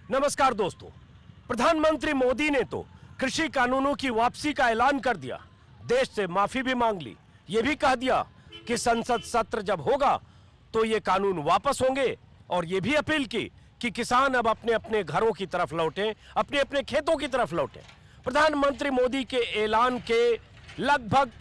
नमस्कार दोस्तों, प्रधानमंत्री मोदी ने तो कृषि कानूनों की वापसी का ऐलान कर दिया, देश से माफी भी मांग ली, ये भी कह दिया कि संसद सत्र जब होगा तो ये कानून वापस होंगे और ये भी अपील की कि किसान अब अपने अपने घरों की तरफ लौटें, अपने अपने खेतों की तरफ लौटें। प्रधानमंत्री मोदी के ऐलान के लगभग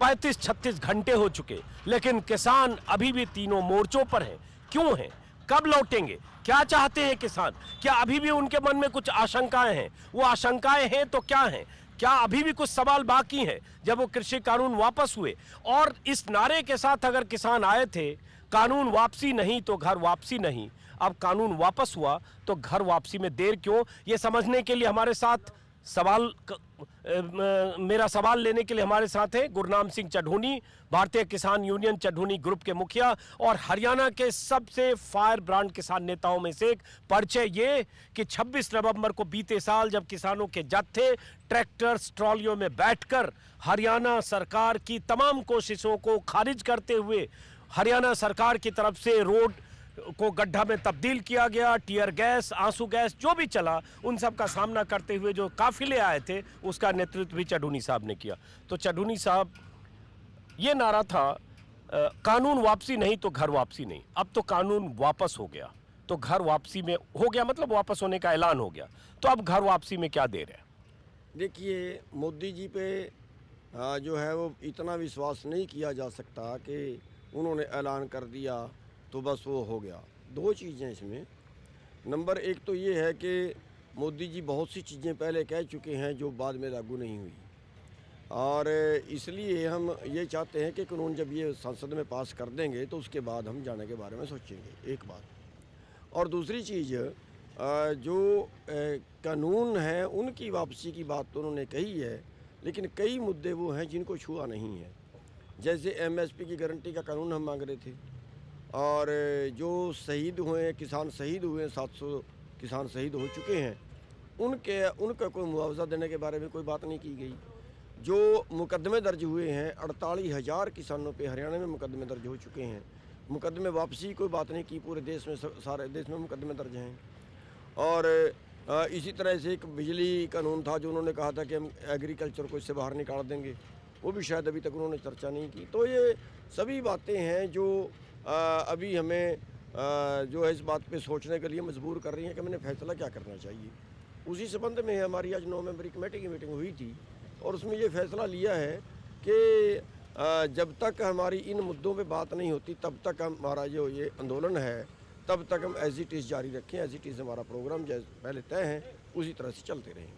35-36 घंटे हो चुके, लेकिन किसान अभी भी तीनों मोर्चों पर हैं। क्यों हैं? कब लौटेंगे? क्या चाहते हैं किसान? क्या अभी भी उनके मन में कुछ आशंकाएं हैं? वो आशंकाएं हैं तो क्या हैं? क्या अभी भी कुछ सवाल बाकी हैं जब वो कृषि कानून वापस हुए? और इस नारे के साथ अगर किसान आए थे, कानून वापसी नहीं तो घर वापसी नहीं, अब कानून वापस हुआ तो घर वापसी में देर क्यों? ये समझने के लिए हमारे साथ मेरा सवाल लेने के लिए हमारे साथ हैं गुरनाम सिंह चढ़ूनी, भारतीय किसान यूनियन चढ़ूनी ग्रुप के मुखिया और हरियाणा के सबसे फायर ब्रांड किसान नेताओं में से एक। परिचय ये कि 26 नवंबर को बीते साल जब किसानों के जत्थे ट्रैक्टर्स ट्रॉलियों में बैठकर हरियाणा सरकार की तमाम कोशिशों को खारिज करते हुए हरियाणा सरकार की तरफ से रोड को गड्ढा में तब्दील किया गया, टीयर गैस, आंसू गैस जो भी चला, उन सब का सामना करते हुए जो काफिले आए थे उसका नेतृत्व भी चढ़ूनी साहब ने किया। तो चढ़ूनी साहब, ये नारा था कानून वापसी नहीं तो घर वापसी नहीं। अब तो कानून वापस हो गया तो घर वापसी में हो गया, मतलब वापस होने का ऐलान हो गया, तो अब घर वापसी में क्या देर है? देखिए, मोदी जी पे जो है वो इतना विश्वास नहीं किया जा सकता कि उन्होंने ऐलान कर दिया तो बस वो हो गया। दो चीज़ें इसमें। नंबर एक तो ये है कि मोदी जी बहुत सी चीज़ें पहले कह चुके हैं जो बाद में लागू नहीं हुई, और इसलिए हम ये चाहते हैं कि कानून जब ये संसद में पास कर देंगे तो उसके बाद हम जाने के बारे में सोचेंगे, एक बात। और दूसरी चीज़, जो कानून है उनकी वापसी की बात तो उन्होंने कही है, लेकिन कई मुद्दे वो हैं जिनको छुआ नहीं है। जैसे MSP की गारंटी का कानून हम मांग रहे थे, और जो शहीद हुए किसान शहीद हुए, 700 किसान शहीद हो चुके हैं, उनका कोई मुआवजा देने के बारे में कोई बात नहीं की गई। जो मुकदमे दर्ज हुए हैं, 48,000 किसानों पे हरियाणा में मुकदमे दर्ज हो चुके हैं, मुकदमे वापसी कोई बात नहीं की। पूरे देश में, सारे देश में मुकदमे दर्ज हैं। और इसी तरह से एक बिजली कानून था जो उन्होंने कहा था कि हम एग्रीकल्चर को इससे बाहर निकाल देंगे, वो भी शायद अभी तक उन्होंने चर्चा नहीं की। तो ये सभी बातें हैं जो अभी हमें जो है इस बात पे सोचने के लिए मजबूर कर रही हैं कि मैंने फैसला क्या करना चाहिए। उसी संबंध में हमारी आज 9 मेंबरी कमेटी की मीटिंग हुई थी, और उसमें ये फैसला लिया है कि जब तक हमारी इन मुद्दों पे बात नहीं होती तब तक हमारा जो ये आंदोलन है तब तक हम एज इट इज़ जारी रखें। एज इट इज़ हमारा प्रोग्राम जैसे पहले तय है उसी तरह से चलते रहेंगे।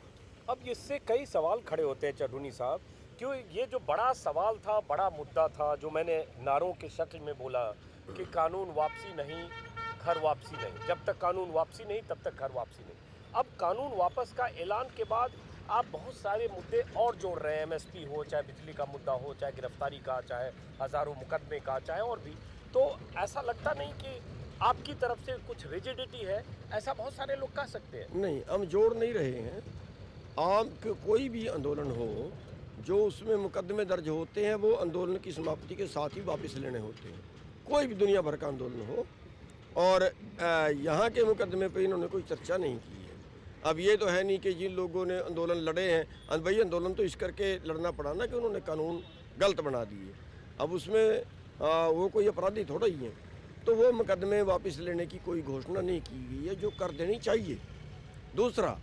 अब इससे कई सवाल खड़े होते हैं चढ़ूनी साहब, क्यों ये जो बड़ा सवाल था, बड़ा मुद्दा था, जो मैंने नारों के शक्ल में बोला कि कानून वापसी नहीं, घर वापसी नहीं, जब तक कानून वापसी नहीं तब तक घर वापसी नहीं। अब कानून वापस का ऐलान के बाद आप बहुत सारे मुद्दे और जोड़ रहे हैं, MSP हो, चाहे बिजली का मुद्दा हो, चाहे गिरफ्तारी का, चाहे हज़ारों मुकदमे का, चाहे और भी। तो ऐसा लगता नहीं कि आपकी तरफ से कुछ रिजिडिटी है? ऐसा बहुत सारे लोग कह सकते हैं। नहीं, हम जोड़ नहीं रहे हैं। आम कोई भी आंदोलन हो जो उसमें मुकदमे दर्ज होते हैं, वो आंदोलन की समाप्ति के साथ ही वापस लेने होते हैं, कोई भी दुनिया भर का आंदोलन हो। और यहाँ के मुकदमे पे इन्होंने कोई चर्चा नहीं की है। अब ये तो है नहीं कि जिन लोगों ने आंदोलन लड़े हैं, भाई आंदोलन तो इस करके लड़ना पड़ा ना कि उन्होंने कानून गलत बना दिए। अब उसमें वो कोई अपराधी थोड़ा ही है, तो वो मुकदमे वापस लेने की कोई घोषणा नहीं की गई है, जो कर देनी चाहिए। दूसरा,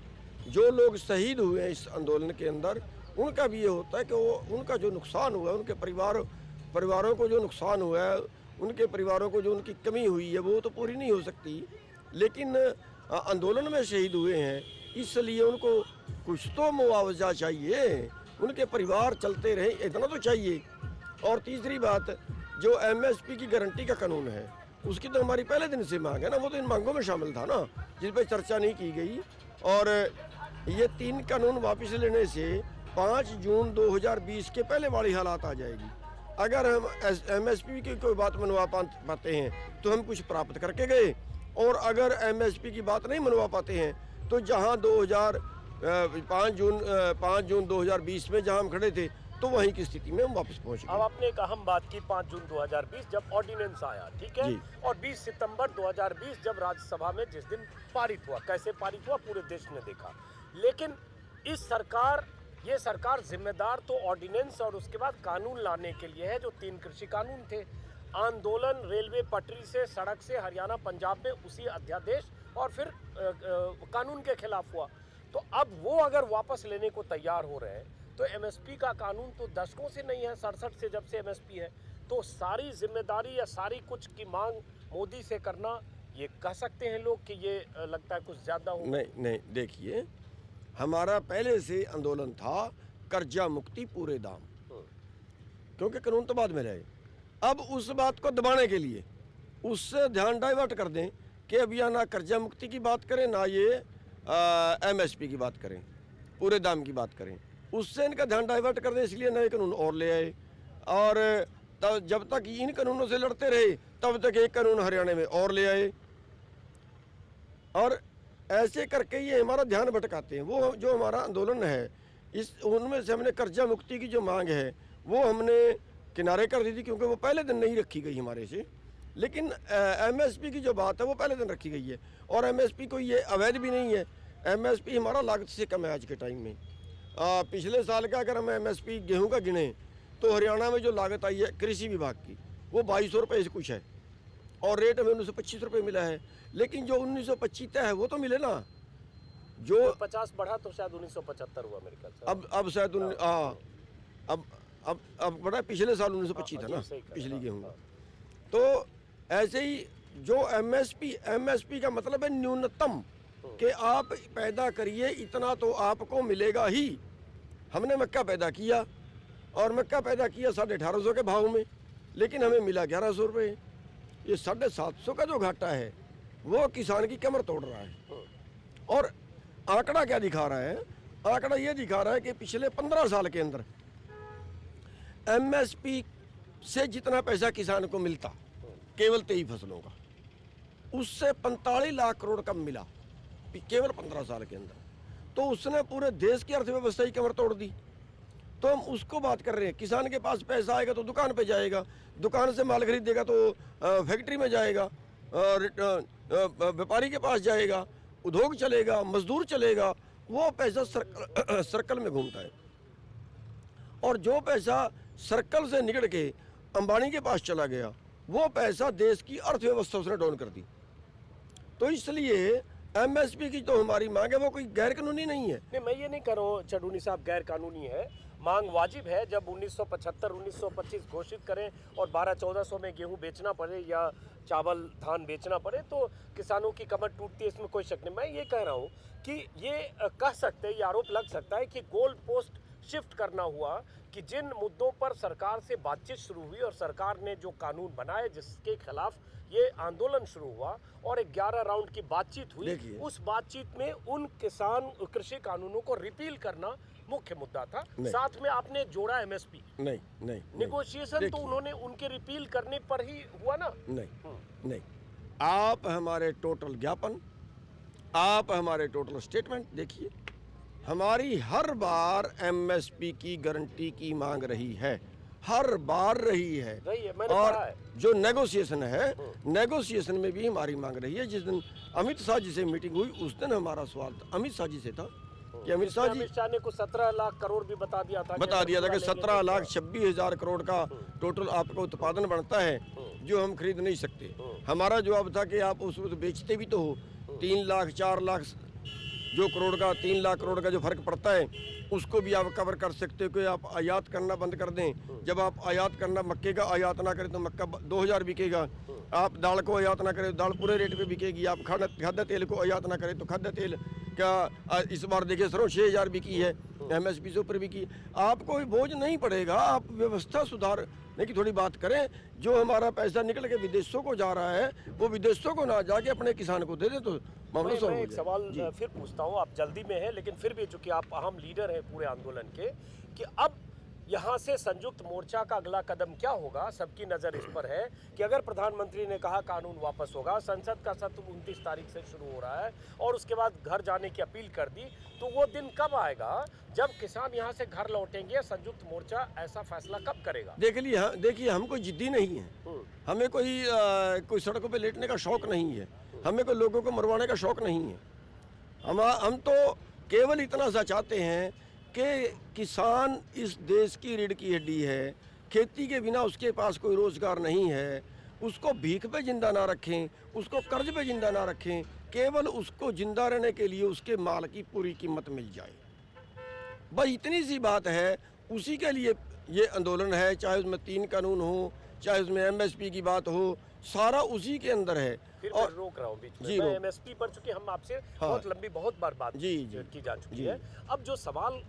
जो लोग शहीद हुए हैं इस आंदोलन के अंदर, उनका भी ये होता है कि वो उनका जो नुकसान हुआ है, उनके परिवारों को जो नुकसान हुआ है, उनके परिवारों को जो उनकी कमी हुई है वो तो पूरी नहीं हो सकती, लेकिन आंदोलन में शहीद हुए हैं इसलिए उनको कुछ तो मुआवजा चाहिए, उनके परिवार चलते रहे, इतना तो चाहिए। और तीसरी बात, जो MSP की गारंटी का कानून है उसकी तो हमारी पहले दिन से मांग है ना, वो तो इन मांगों में शामिल था ना, जिस पर चर्चा नहीं की गई। और ये 3 कानून वापस लेने से 5 जून 2020 के पहले वाली हालात आ जाएगी। अगर हम MSP की कोई बात मनवा पाते हैं तो हम कुछ प्राप्त करके गए, और अगर MSP की बात नहीं मनवा पाते हैं तो जहां 5 जून 2020 में जहां हम खड़े थे तो वहीं की स्थिति में हम वापस पहुंच अब गए। आपने एक अहम बात की 5 जून 2020 जब ऑर्डिनेंस आया, ठीक है, जी। और 20 सितंबर 2020 जब राज्यसभा में जिस दिन पारित हुआ, कैसे पारित हुआ पूरे देश ने देखा। लेकिन ये सरकार जिम्मेदार तो ऑर्डिनेंस और उसके बाद कानून लाने के लिए है, जो 3 कृषि कानून थे। आंदोलन रेलवे पटरी से, सड़क से, हरियाणा पंजाब में उसी अध्यादेश और फिर कानून के खिलाफ हुआ। तो अब वो अगर वापस लेने को तैयार हो रहे हैं तो एमएसपी का कानून तो दशकों से नहीं है, 67 से जब से एमएसपी है। तो सारी जिम्मेदारी या सारी कुछ की मांग मोदी से करना, ये कह सकते हैं लोग कि ये लगता है कुछ ज्यादा हो। नहीं, देखिए, हमारा पहले से आंदोलन था कर्जा मुक्ति पूरे दाम, क्योंकि कानून तो बाद में रहे। अब उस बात को दबाने के लिए उससे ध्यान डाइवर्ट कर दें कि अब या ना कर्जा मुक्ति की बात करें, ना ये एमएसपी की बात करें, पूरे दाम की बात करें, उससे इनका ध्यान डाइवर्ट कर दें, इसलिए नए कानून और ले आए। और तब जब तक इन कानूनों से लड़ते रहे तब तक एक कानून हरियाणा में और ले आए, और ऐसे करके ये हमारा ध्यान भटकाते हैं। वो जो हमारा आंदोलन है, इस उनमें से हमने कर्जा मुक्ति की जो मांग है वो हमने किनारे कर दी थी, क्योंकि वो पहले दिन नहीं रखी गई हमारे से। लेकिन एमएसपी की जो बात है वो पहले दिन रखी गई है, और एमएसपी कोई ये अवैध भी नहीं है। एमएसपी हमारा लागत से कम है आज के टाइम में। पिछले साल का अगर हम एमएसपी गेहूं का गिने तो हरियाणा में जो लागत आई है कृषि विभाग की वो 2200 रुपये से कुछ है, और रेट हमें 1925 रुपये मिला है। लेकिन जो 1925 तय है वो तो मिले ना, जो 50 बढ़ा तो शायद 1975 हुआ मेरे ख्याल से। अब शायद अब बड़ा पिछले साल 1925 था ना पिछली गेहूँ। तो ऐसे ही जो एमएसपी का मतलब है न्यूनतम, कि आप पैदा करिए इतना तो आपको मिलेगा ही। हमने मक्का पैदा किया, और मक्का पैदा किया 1850 के भाव में, लेकिन हमें मिला 1100 रुपये। ये 750 का जो घाटा है वो किसान की कमर तोड़ रहा है। और आंकड़ा क्या दिखा रहा है? आंकड़ा ये दिखा रहा है कि पिछले 15 साल के अंदर एमएसपी से जितना पैसा किसान को मिलता केवल 23 फसलों का, उससे 45 लाख करोड़ कम मिला केवल 15 साल के अंदर। तो उसने पूरे देश की अर्थव्यवस्था ही कमर तोड़ दी। तो हम उसको बात कर रहे हैं। किसान के पास पैसा आएगा तो दुकान पे जाएगा, दुकान से माल खरीदेगा तो फैक्ट्री में जाएगा, व्यापारी के पास जाएगा, उद्योग चलेगा, मजदूर चलेगा, वो पैसा सर्कल में घूमता है। और जो पैसा सर्कल से निकल के अंबानी के पास चला गया, वो पैसा देश की अर्थव्यवस्था उसने डाउन कर दी। तो इसलिए एमएसपी की जो हमारी मांग है वो कोई गैर कानूनी नहीं है। नहीं, मैं ये नहीं कह रहा हूँ चडूनी साहब गैर कानूनी है, मांग वाजिब है। जब 1975-1925 घोषित करें और 1200-1400 में गेहूं बेचना पड़े या चावल धान बेचना पड़े तो किसानों की कमर टूटती है, इसमें कोई शक नहीं। मैं ये कह रहा हूँ कि ये कह सकते हैं, ये आरोप लग सकता है कि गोल पोस्ट शिफ्ट करना हुआ, कि जिन मुद्दों पर सरकार से बातचीत शुरू हुई और सरकार ने जो कानून बनाए जिसके खिलाफ ये आंदोलन शुरू हुआ और 11 राउंड की बातचीत हुई, उस बातचीत में उन कृषि कानूनों को रिपील करना मुख्य मुद्दा था। साथ में आपने जोड़ा एमएसपी। नहीं, नेगोशिएशन तो उन्होंने उनके रिपील करने पर ही हुआ ना। नहीं, आप हमारे टोटल ज्ञापन, आप हमारे टोटल स्टेटमेंट देखिए, हमारी हर बार एमएसपी की गारंटी की मांग रही है, हर बार रही है, मैंने और पढ़ा है। जो नेगोशिएशन है, नेगोशिएशन में भी हमारी मांग रही है। जिस दिन अमित शाह जी से मीटिंग हुई उस दिन हमारा सवाल अमित शाह जी से था कि अमित शाह ने कुछ 17 लाख करोड़ भी बता दिया था कि 17,26,000 करोड़ का टोटल आपका उत्पादन बनता है जो हम खरीद नहीं सकते। हमारा जवाब था कि आप उसको तो बेचते भी तो हो, 3 लाख 4 लाख जो करोड़ का 3 लाख करोड़ का जो फर्क पड़ता है उसको भी आप कवर कर सकते हो कि आप आयात करना बंद कर दें। जब आप आयात करना, मक्के का आयात ना करें तो मक्का 2000 बिकेगा, आप दाल को आयात ना करें तो दाल पूरे रेट पे बिकेगी, आप खाद्य तेल को आयात ना करें तो खाद्य तेल क्या इस बार देखिए सर 6000 बिकी है, एमएसपी से ऊपर बिकी। आपको भी बोझ नहीं पड़ेगा, आप व्यवस्था सुधारने की थोड़ी बात करें। जो हमारा पैसा निकल के विदेशों को जा रहा है वो विदेशों को ना जाके अपने किसान को दे दे तो मामला सॉल्व हो जाए। एक सवाल फिर पूछता हूँ, आप जल्दी में हैं लेकिन फिर भी चूंकि आप अहम लीडर हैं पूरे आंदोलन के, कि अब यहाँ से संयुक्त मोर्चा का अगला कदम क्या होगा, सबकी नजर इस पर है कि अगर प्रधानमंत्री ने कहा कानून वापस होगा, संसद का सत्र 29 तारीख से शुरू हो रहा है और उसके बाद घर जाने की अपील कर दी, तो वो दिन कब आएगा जब किसान यहाँ से घर लौटेंगे? संयुक्त मोर्चा ऐसा फैसला कब करेगा? देखिए हम कोई जिद्दी नहीं है, हमें कोई सड़कों पे लेटने का शौक नहीं है, हमें कोई लोगों को मरवाने का शौक नहीं है। हम तो केवल इतना सा चाहते हैं कि किसान इस देश की रीढ़ की हड्डी है, खेती के बिना उसके पास कोई रोजगार नहीं है, उसको भीख पे जिंदा ना रखें, उसको कर्ज पे जिंदा ना रखें, केवल उसको जिंदा रहने के लिए उसके माल की पूरी कीमत मिल जाए। बस इतनी सी बात है, उसी के लिए ये आंदोलन है। चाहे उसमें 3 कानून हो, चाहे उसमें एमएसपी की बात हो, सारा उसी के अंदर है। फिर मैं रोक रहा हूँ बीच में, मैं एमएसपी पर, चूंकि हम आपसे बहुत लंबी बहुत बार बात की जा चुकी है। अब जो सवाल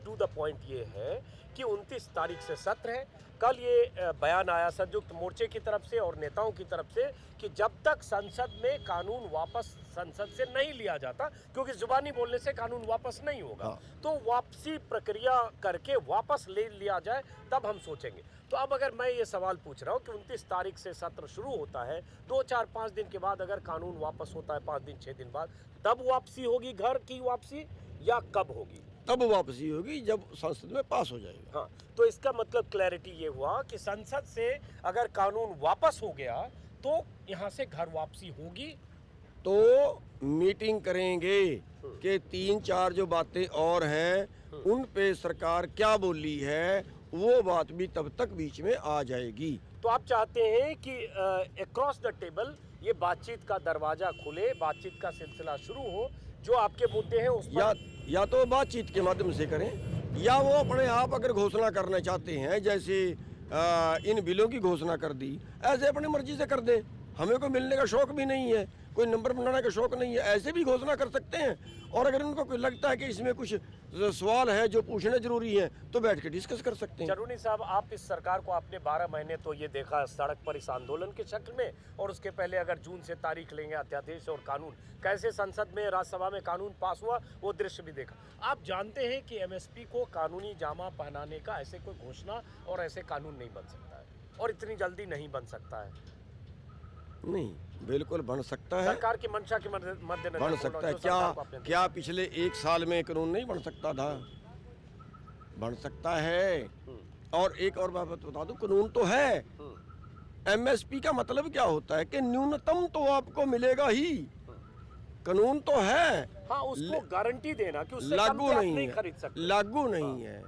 टू द पॉइंट ये है कि 29 तारीख से सत्र है। कल ये बयान आया संयुक्त मोर्चे की तरफ से और नेताओं की तरफ से कि जब तक संसद में कानून वापस संसद से नहीं लिया जाता, क्योंकि जुबानी बोलने से कानून वापस नहीं होगा, तो वापसी प्रक्रिया करके वापस ले लिया जाए, तब हम सोचेंगे। तो अब अगर मैं ये सवाल पूछ रहा हूँ कि 29 तारीख से सत्र शुरू होता है, 2, 4, 5 दिन के बाद अगर कानून वापस होता है, 5 दिन 6 दिन बाद, तब वापसी होगी घर की वापसी या कब होगी? तब वापसी होगी जब संसद में पास हो जाएगा। हाँ, तो इसका मतलब क्लैरिटी ये हुआ कि संसद से अगर कानून वापस हो गया तो यहाँ से घर वापसी होगी, तो मीटिंग करेंगे कि 3-4 जो बातें और हैं उन पे सरकार क्या बोली है, वो बात भी तब तक बीच में आ जाएगी। तो आप चाहते हैं कि अक्रॉस द टेबल ये बातचीत का दरवाजा खुले, बातचीत का सिलसिला शुरू हो, जो आपके मुद्दे हैं उस पर या तो बातचीत के माध्यम से करें, या वो अपने आप अगर घोषणा करना चाहते हैं, जैसे इन बिलों की घोषणा कर दी, ऐसे अपनी मर्जी से कर दें। हमें कोई मिलने का शौक भी नहीं है, कोई नंबर बनाने का शौक नहीं है, ऐसे भी घोषणा कर सकते हैं। और अगर उनको कोई लगता है कि इसमें कुछ सवाल है जो पूछने जरूरी है, तो बैठ के डिस्कस कर सकते हैं। चरूनी साहब, आप इस सरकार को आपने 12 महीने तो ये देखा सड़क पर इस आंदोलन के शक्ल में, और उसके पहले अगर जून से तारीख लेंगे अध्यादेश और कानून, कैसे संसद में राज्यसभा में कानून पास हुआ, वो दृश्य भी देखा। आप जानते हैं कि एमएसपी को कानूनी जामा पहनाने का ऐसे कोई घोषणा और ऐसे कानून नहीं बन सकता है, और इतनी जल्दी नहीं बन सकता है। नहीं, बिल्कुल बन सकता है, सरकार की मंशा के मद्देनजर बन सकता है। क्या पिछले 1 साल में कानून नहीं बन सकता था? बन सकता है। और एक और बात बता दूं, कानून तो है। एमएसपी का मतलब क्या होता है कि न्यूनतम तो आपको मिलेगा ही। कानून तो है, हाँ, उसको गारंटी देना कि उससे लागू कम नहीं खरीद सकते। लागू नहीं है,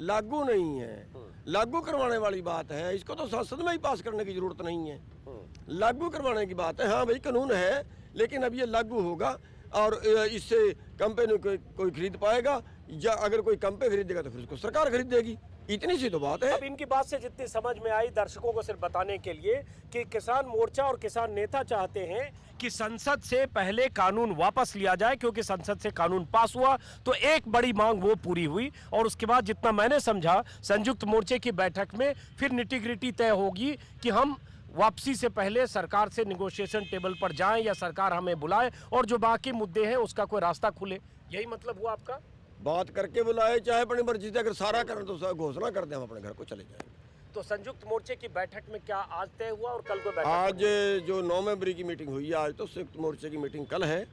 लागू नहीं है, लागू करवाने वाली बात है। इसको तो संसद में ही पास करने की जरूरत नहीं है, लागू करवाने की बात है। हाँ भाई, कानून है, लेकिन अब ये लागू होगा और इससे कम पे कोई खरीद पाएगा, या अगर कोई कम पे खरीदेगा तो फिर उसको सरकार खरीदेगी। इतनी सी तो बात है। अब इनकी बात से जितनी समझ में आई, दर्शकों को सिर्फ बताने के लिए कि किसान मोर्चा और किसान नेता चाहते हैं कि संसद से पहले कानून वापस लिया जाए, क्योंकि संसद से कानून पास हुआ तो एक बड़ी मांग वो पूरी हुई, और उसके बाद जितना मैंने समझा संयुक्त मोर्चे की बैठक में फिर निटी-ग्रिटी तय होगी कि हम वापसी से पहले सरकार से निगोशिएशन टेबल पर जाएं या सरकार हमें बुलाए और जो बाकी मुद्दे हैं उसका कोई रास्ता खुले। यही मतलब हुआ आपका? बात करके बुलाए, चाहे अपनी मर्जी से, अगर सारा करें तो घोषणा कर दें, हम अपने घर को चले जाएंगे। तो संयुक्त मोर्चे की बैठक में क्या आज तय हुआ और कल को बैठक? आज जो 9 फरवरी की मीटिंग हुई है, आज तो संयुक्त मोर्चे की मीटिंग कल है।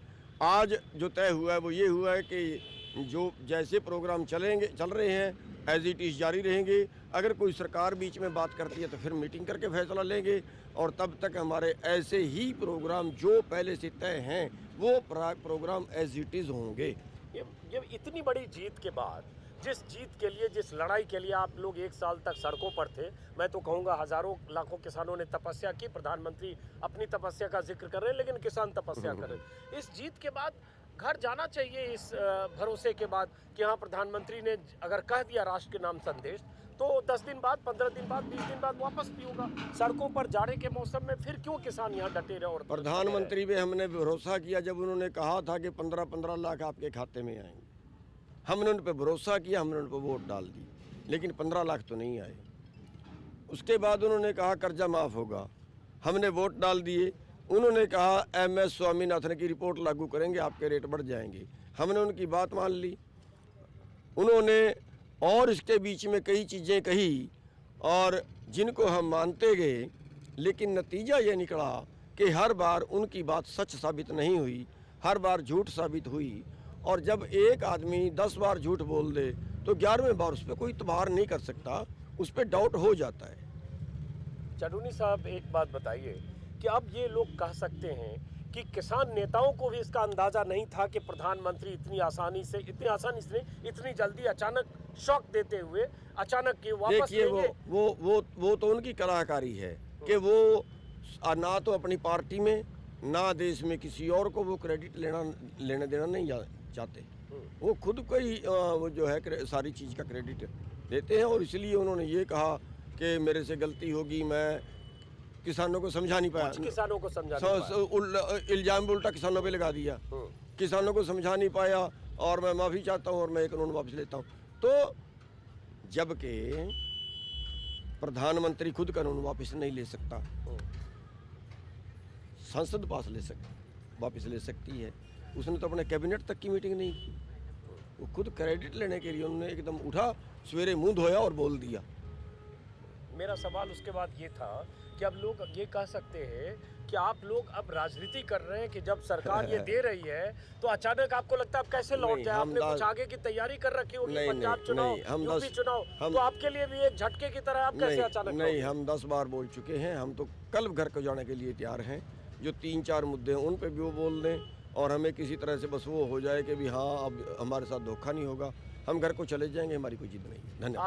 आज जो तय हुआ है वो ये हुआ है कि जो जैसे प्रोग्राम चल रहे हैं एज इट इज़ जारी रहेंगे। अगर कोई सरकार बीच में बात करती है तो फिर मीटिंग करके फैसला लेंगे, और तब तक हमारे ऐसे ही प्रोग्राम जो पहले से तय हैं वो प्रोग्राम एज इट इज़ होंगे। ये इतनी बड़ी जीत के बाद, जिस जीत के लिए, जिस लड़ाई के लिए आप लोग 1 साल तक सड़कों पर थे, मैं तो कहूँगा हजारों लाखों किसानों ने तपस्या की, प्रधानमंत्री अपनी तपस्या का जिक्र कर रहे हैं, लेकिन किसान तपस्या कर रहे हैं। इस जीत के बाद घर जाना चाहिए, इस भरोसे के बाद कि हाँ, प्रधानमंत्री ने अगर कह दिया राष्ट्र के नाम संदेश, तो 10 दिन बाद, 15 दिन बाद, 20 दिन बाद वापस भी होगा। सड़कों पर जाड़े के मौसम में फिर क्यों किसान यहाँ डटे रहे? और प्रधानमंत्री पे हमने भरोसा किया जब उन्होंने कहा था कि 15-15 लाख आपके खाते में आएंगे। हमने उन पर भरोसा किया, हमने उन पर वोट डाल दी, लेकिन 15 लाख तो नहीं आए। उसके बाद उन्होंने कहा कर्जा माफ़ होगा, हमने वोट डाल दिए। उन्होंने कहा MS स्वामीनाथन की रिपोर्ट लागू करेंगे, आपके रेट बढ़ जाएंगे, हमने उनकी बात मान ली। उन्होंने और इसके बीच में कई चीज़ें कही और जिनको हम मानते गए, लेकिन नतीजा ये निकला कि हर बार उनकी बात सच साबित नहीं हुई, हर बार झूठ साबित हुई। और जब एक आदमी 10 बार झूठ बोल दे तो 11वें बार उस पर कोई इतबार नहीं कर सकता, उस पर डाउट हो जाता है। चडूनी साहब, एक बात बताइए कि अब ये लोग कह सकते हैं कि किसान नेताओं को भी इसका अंदाजा नहीं था कि प्रधानमंत्री इतनी आसानी से इतनी जल्दी अचानक शॉक देते हुए अचानक ये वापस देखिए, लेंगे। वो तो उनकी कलाकारी है कि वो ना तो अपनी पार्टी में ना देश में किसी और को वो क्रेडिट लेने देना नहीं चाहते। वो खुद को ही वो जो है सारी चीज़ का क्रेडिट देते हैं, और इसलिए उन्होंने ये कहा कि मेरे से गलती होगी, मैं किसानों को समझा नहीं पाया। किसानों को समझा नहीं पाया। इल्जाम भी उल्टा किसानों पे लगा दिया, किसानों को समझा नहीं पाया और मैं माफ़ी चाहता हूँ और मैं ये कानून वापस लेता हूँ। तो जबकि प्रधानमंत्री खुद कानून वापस नहीं ले सकता, संसद वापस ले सकती है। उसने तो अपने कैबिनेट तक की मीटिंग नहीं की, वो खुद क्रेडिट लेने के लिए उन्होंने एकदम उठा, सवेरे मुंह धोया और बोल दिया। मेरा सवाल उसके बाद ये था कि अब लोग ये कह सकते हैं कि आप लोग अब राजनीति कर रहे हैं कि जब सरकार ये दे रही है तो अचानक आपको लगता है आप कैसे लौट जाए? आपने कुछ आगे की तैयारी कर रखी होगी, पंजाब चुनाव, यूपी चुनाव, तो आपके लिए भी एक झटके की तरह आप कैसे अचानक? नहीं, हम 10 बार बोल चुके हैं, हम तो कल घर को जाने के लिए तैयार हैं। जो 3-4 मुद्दे हैं उन पे भी वो बोल दें और हमें किसी तरह से बस वो हो जाए कि भी हाँ अब हमारे साथ धोखा नहीं होगा, हम घर को चले जाएंगे, हमारी कोई जिद नहीं है। धन्यवाद।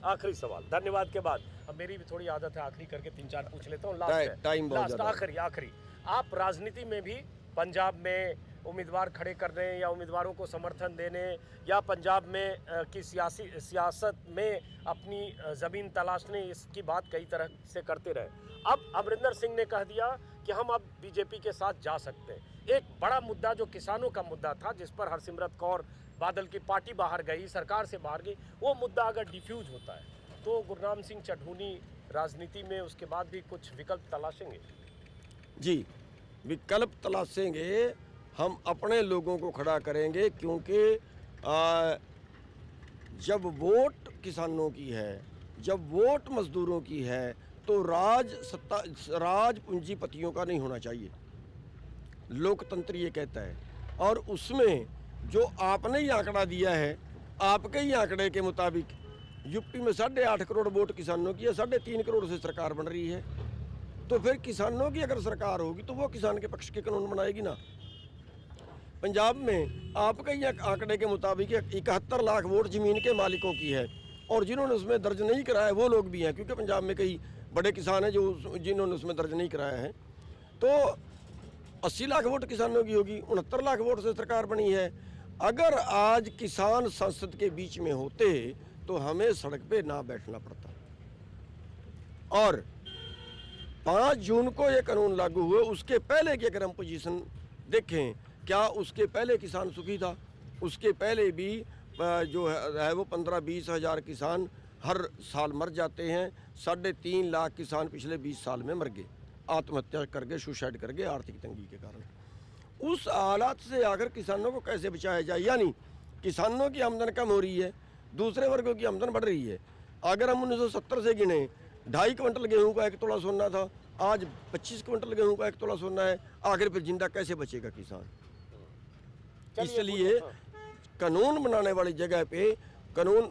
आखिरी सवाल धन्यवाद के बाद अब मेरी भी थोड़ी आदत है आखिरी करके 3-4 पूछ लेता हूँ। टाइम बहुत ज़्यादा। आखिरी आप राजनीति में भी पंजाब में उम्मीदवार खड़े करने या उम्मीदवारों को समर्थन देने या पंजाब में की सियासत में अपनी ज़मीन तलाशने, इसकी बात कई तरह से करते रहे। अब अमरिंदर सिंह ने कह दिया कि हम अब बीजेपी के साथ जा सकते हैं। एक बड़ा मुद्दा जो किसानों का मुद्दा था, जिस पर हरसिमरत कौर बादल की पार्टी बाहर गई, सरकार से बाहर गई, वो मुद्दा अगर डिफ्यूज होता है तो गुरनाम सिंह चढ़ूनी राजनीति में उसके बाद भी कुछ विकल्प तलाशेंगे? जी, विकल्प तलाशेंगे, हम अपने लोगों को खड़ा करेंगे, क्योंकि जब वोट किसानों की है, जब वोट मजदूरों की है, तो राज पूंजीपतियों का नहीं होना चाहिए, लोकतंत्र ये कहता है। और उसमें जो आपने ही आंकड़ा दिया है, आपके ही आंकड़े के मुताबिक यूपी में 8.5 करोड़ वोट किसानों की है, 3.5 करोड़ से सरकार बन रही है। तो फिर किसानों की अगर सरकार होगी तो वो किसान के पक्ष के कानून बनाएगी ना। पंजाब में आपके ही आंकड़े के मुताबिक 71 लाख वोट ज़मीन के मालिकों की है, और जिन्होंने उसमें दर्ज नहीं कराया वो लोग भी हैं, क्योंकि पंजाब में कई बड़े किसान हैं जिन्होंने उसमें दर्ज नहीं कराया है। तो 80 लाख वोट किसानों की होगी, 69 लाख वोट से सरकार बनी है। अगर आज किसान संसद के बीच में होते तो हमें सड़क पे ना बैठना पड़ता। और 5 जून को ये कानून लागू हुए, उसके पहले की अगर हम पोजीशन देखें, क्या उसके पहले किसान सुखी था? उसके पहले भी जो है वो 15-20 हज़ार किसान हर साल मर जाते हैं। 3.5 लाख किसान पिछले 20 साल में मर गए, आत्महत्या कर गए, सुसाइड कर गए आर्थिक तंगी के कारण। उस हालात से आकर किसानों को कैसे बचाया जाए? यानी किसानों की आमदन कम हो रही है, दूसरे वर्गों की आमदन बढ़ रही है। अगर हम 1970 से गिने, 2.5 क्विंटल गेहूं का 1 तोला सोना था, आज 25 क्विंटल गेहूं का 1 तोला सोना है। आखिर फिर जिंदा कैसे बचेगा किसान? इसलिए कानून बनाने वाली जगह पे कानून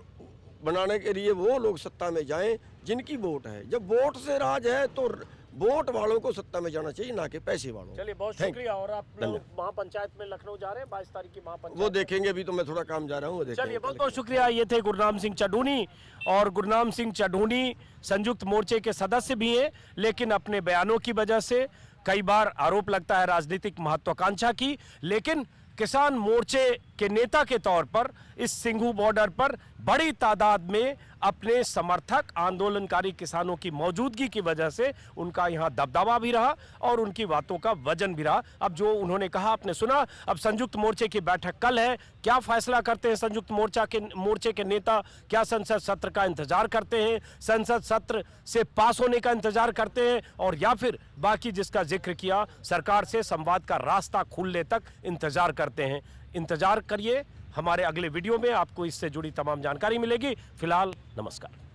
बनाने के लिए वो लोग सत्ता में जाएं जिनकी वोट है। जब वोट से राज है तो वोट वालों को सत्ता में जाना चाहिए, ना कि पैसे वालों। चलिए, बहुत शुक्रिया। और आप लोग महापंचायत में लखनऊ जा रहे हैं 22 तारीख की महापंचायत, वो देखेंगे। अभी तो मैं थोड़ा काम जा रहा हूँ, वो देखेंगे। चलिए, बहुत बहुत शुक्रिया। ये थे गुरनाम सिंह चढ़ूनी। और गुरनाम सिंह चढ़ूनी संयुक्त मोर्चे के सदस्य भी हैं, लेकिन अपने बयानों की वजह से कई बार आरोप लगता है राजनीतिक महत्वाकांक्षा की, लेकिन किसान मोर्चे के नेता के तौर पर इस सिंघू बॉर्डर पर बड़ी तादाद में अपने समर्थक, आंदोलनकारी किसानों की मौजूदगी की वजह से उनका यहाँ दबदबा भी रहा और उनकी बातों का वजन भी रहा। अब जो उन्होंने कहा आपने सुना। अब संयुक्त मोर्चे की बैठक कल है, क्या फैसला करते हैं संयुक्त मोर्चे के नेता? क्या संसद सत्र का इंतजार करते हैं, संसद सत्र से पास होने का इंतजार करते हैं, और या फिर बाकी जिसका जिक्र किया, सरकार से संवाद का रास्ता खुलने तक इंतजार करते हैं? इंतजार करिए, हमारे अगले वीडियो में आपको इससे जुड़ी तमाम जानकारी मिलेगी। फिलहाल नमस्कार।